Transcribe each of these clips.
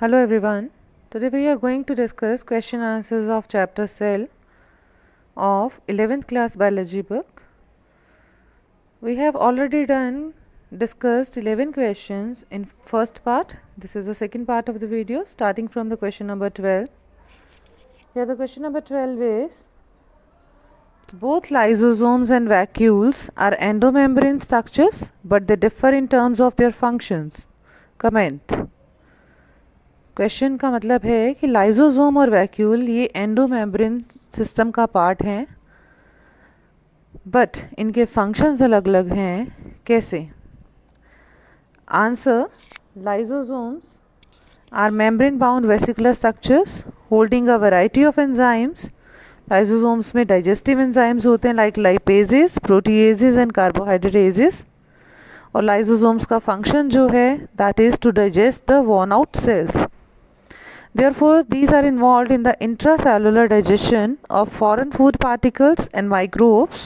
Hello everyone. Today we are going to discuss question answers of chapter Cell of 11th class biology book. We have already discussed 11 questions in first part. This is the second part of the video starting from the question number 12. Here the question number 12 is, both lysosomes and vacuoles are endomembrane structures but they differ in terms of their functions. Comment. Question का मतलब है कि lysosome और vacuole ये endomembrane system का part हैं, but इनके functions अलग अलग हैं. कैसे? Answer: lysosomes are membrane bound vesicular structures holding a variety of enzymes. Lysosomes में डाइजेस्टिव एंजाइम्स होते हैं like lipases, proteases and carbohydrases. और लाइजोसोम्स का फंक्शन जो है that is to digest the worn out cells. Therefore, these are involved in the intracellular digestion of foreign food particles and microbes.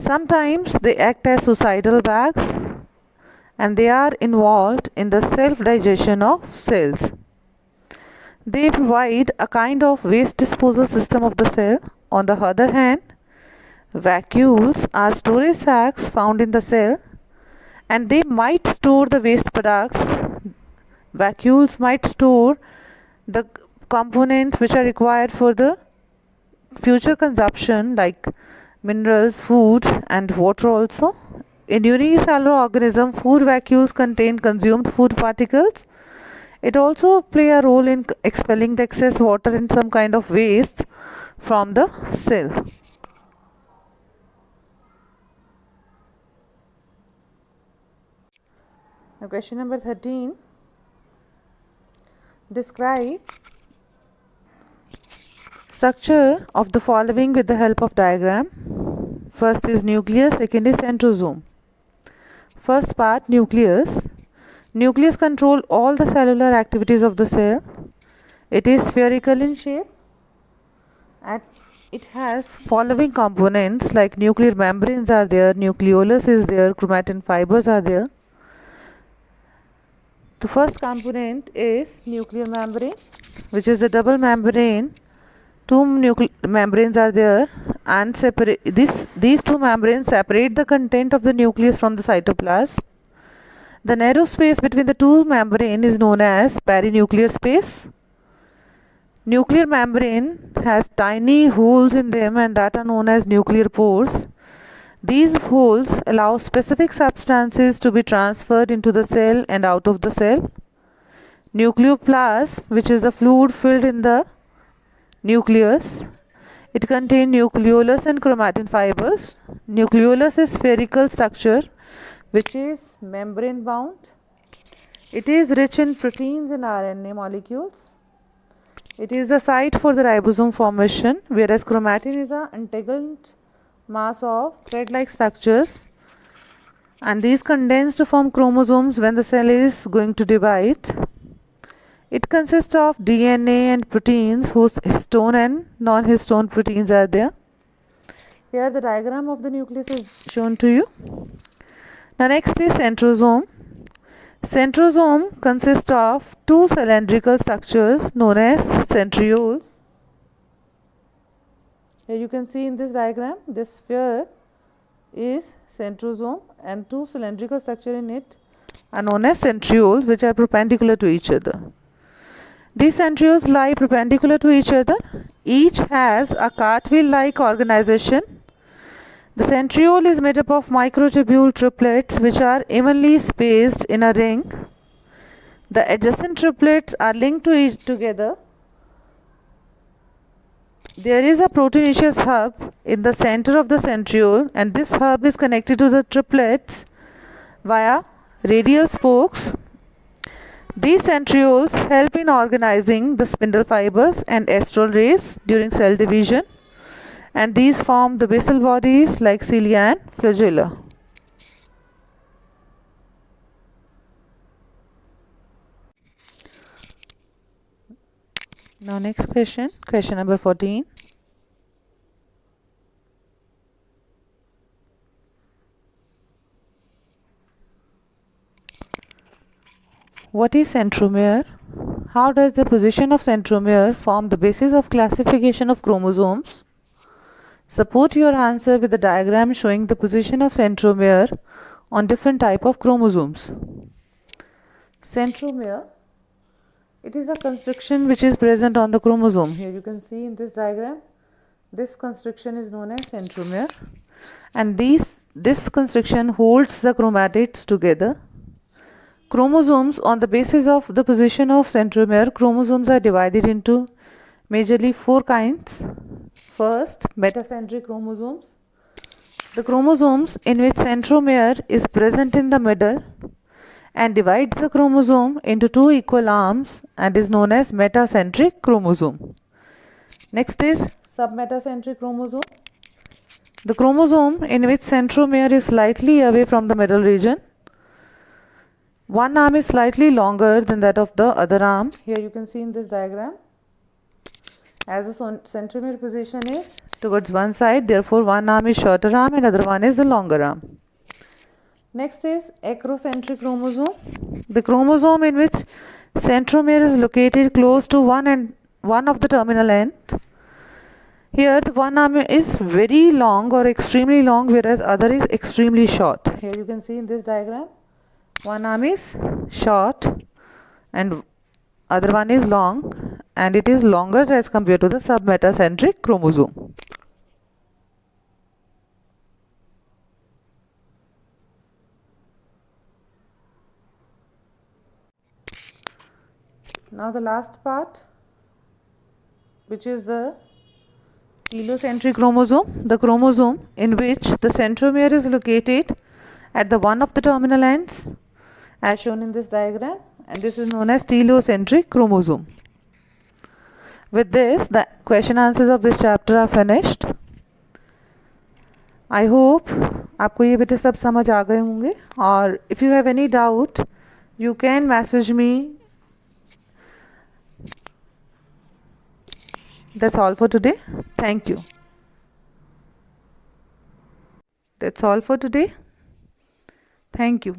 Sometimes they act as suicidal bags and they are involved in the self-digestion of cells. They provide a kind of waste disposal system of the cell. On the other hand, vacuoles are storage sacs found in the cell and they might store the waste products. Vacuoles might store the components which are required for the future consumption like minerals, food and water also. In unicellular organism, food vacuoles contain consumed food particles. It also play a role in expelling the excess water and some kind of waste from the cell. Now question number 13. Describe structure of the following with the help of diagram. First is nucleus, second is centrosome. First part, nucleus. Nucleus control all the cellular activities of the cell. It is spherical in shape and it has following components like nuclear membranes are there, nucleolus is there, chromatin fibers are there. The first component is nuclear membrane, which is a double membrane. Two membranes are there and these two membranes separate the content of the nucleus from the cytoplasm. The narrow space between the two membranes is known as perinuclear space. Nuclear membrane has tiny holes in them and that are known as nuclear pores. These holes allow specific substances to be transferred into the cell and out of the cell. Nucleoplasm, which is the fluid filled in the nucleus, it contains nucleolus and chromatin fibers. Nucleolus is spherical structure which is membrane bound. It is rich in proteins and RNA molecules. It is the site for the ribosome formation, whereas chromatin is an entangled mass of thread-like structures and these condense to form chromosomes when the cell is going to divide. It consists of DNA and proteins whose histone and non-histone proteins are there. Here the diagram of the nucleus is shown to you. Now next is centrosome. Centrosome consists of two cylindrical structures known as centrioles. Here you can see in this diagram, this sphere is centrosome and two cylindrical structure in it are known as centrioles, which are perpendicular to each other. These centrioles lie perpendicular to each other. Each has a cartwheel-like organization. The centriole is made up of microtubule triplets which are evenly spaced in a ring. The adjacent triplets are linked together. There is a proteinaceous hub in the center of the centriole and this hub is connected to the triplets via radial spokes. These centrioles help in organizing the spindle fibers and astral rays during cell division and these form the basal bodies like cilia and flagella. Now next question number 14. What is centromere? How does the position of centromere form the basis of classification of chromosomes? Support your answer with a diagram showing the position of centromere on different type of chromosomes. Centromere, it is a construction which is present on the chromosome. Here you can see in this diagram, this construction is known as centromere, and this construction holds the chromatids together. Chromosomes, on the basis of the position of centromere, chromosomes are divided into majorly 4 kinds. First, metacentric chromosomes. The chromosomes in which centromere is present in the middle and divides the chromosome into 2 equal arms and is known as metacentric chromosome. Next is submetacentric chromosome. The chromosome in which centromere is slightly away from the middle region. One arm is slightly longer than that of the other arm. Here you can see in this diagram, as the centromere position is towards one side, therefore one arm is shorter arm and other one is the longer arm. Next is acrocentric chromosome. The chromosome in which centromere is located close to one of the terminal end. Here the one arm is very long or extremely long, whereas other is extremely short. Here you can see in this diagram, one arm is short and other one is long, and it is longer as compared to the submetacentric chromosome. Now the last part, which is the telocentric chromosome, the chromosome in which the centromere is located at the one of the terminal ends, as shown in this diagram, and this is known as telocentric chromosome. With this, the question answers of this chapter are finished. I hope आपको ये बेटे सब समझ आ गए होंगे, और if you have any doubt, you can message me. That's all for today. Thank you. That's all for today. Thank you.